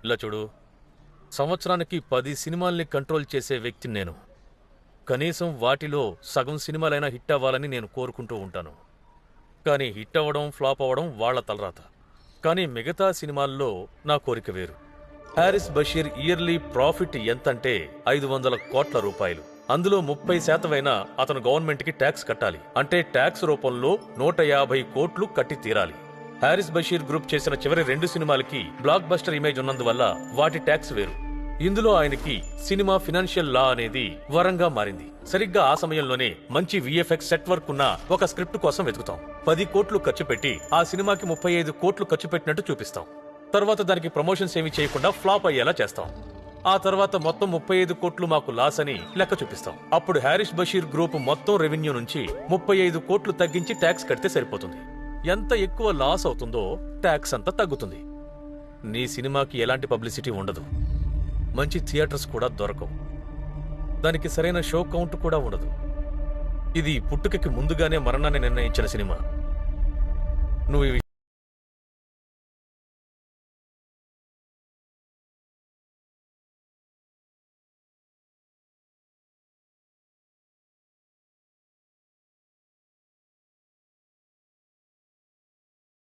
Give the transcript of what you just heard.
ఇలా చూడు, సంవత్సరానికి 10 సినిమాల్ని కంట్రోల్ చేసే వ్యక్తిని నేను. కనీసం వాటిలో సగం సినిమాలైనా హిట్ అవ్వాలని నేను కోరుకుంటూ ఉంటాను. కానీ హిట్ అవ్వడం, ఫ్లాప్ అవ్వడం వాళ్ల తలరాత. కానీ మిగతా సినిమాల్లో నా కోరిక వేరు. హారిస్ బషీర్ ఇయర్లీ ప్రాఫిట్ ఎంతంటే 500 కోట్ల రూపాయలు. అందులో 30% అయినా అతను గవర్నమెంట్కి ట్యాక్స్ కట్టాలి. అంటే ట్యాక్స్ రూపంలో 150 కోట్లు కట్టి తీరాలి. హారిస్ బషీర్ గ్రూప్ చేసిన చివరి 2 సినిమాలకి బ్లాక్ బస్టర్ ఇమేజ్ ఉన్నందువల్ల వాటి ట్యాక్స్ వేరు. ఇందులో ఆయనకి సినిమా ఫినాన్షియల్ లా అనేది వరంగా మారింది. సరిగ్గా ఆ సమయంలోనే మంచి విఎఫ్ఎక్స్ సెట్ వర్క్ ఉన్న ఒక స్క్రిప్ట్ కోసం వెతుకుతాం. 10 కోట్లు ఖర్చు పెట్టి ఆ సినిమాకి 35 కోట్లు ఖర్చు పెట్టినట్టు చూపిస్తాం. తర్వాత దానికి ప్రమోషన్స్ ఏమీ చేయకుండా ఫ్లాప్ అయ్యేలా చేస్తాం. ఆ తర్వాత మొత్తం 35 కోట్లు మాకు లాస్ అని లెక్క చూపిస్తాం. అప్పుడు హారిస్ బషీర్ గ్రూప్ మొత్తం రెవెన్యూ నుంచి 35 కోట్లు తగ్గించి ట్యాక్స్ కడితే సరిపోతుంది. ఎంత ఎక్కువ లాస్ అవుతుందో ట్యాక్స్ అంతా తగ్గుతుంది. నీ సినిమాకి ఎలాంటి పబ్లిసిటీ ఉండదు, మంచి థియేటర్స్ కూడా దొరకవు, దానికి సరైన షో కౌంట్ కూడా ఉండదు. ఇది పుట్టుకకి ముందుగానే మరణాన్ని నిర్ణయించిన సినిమా. నువ్వు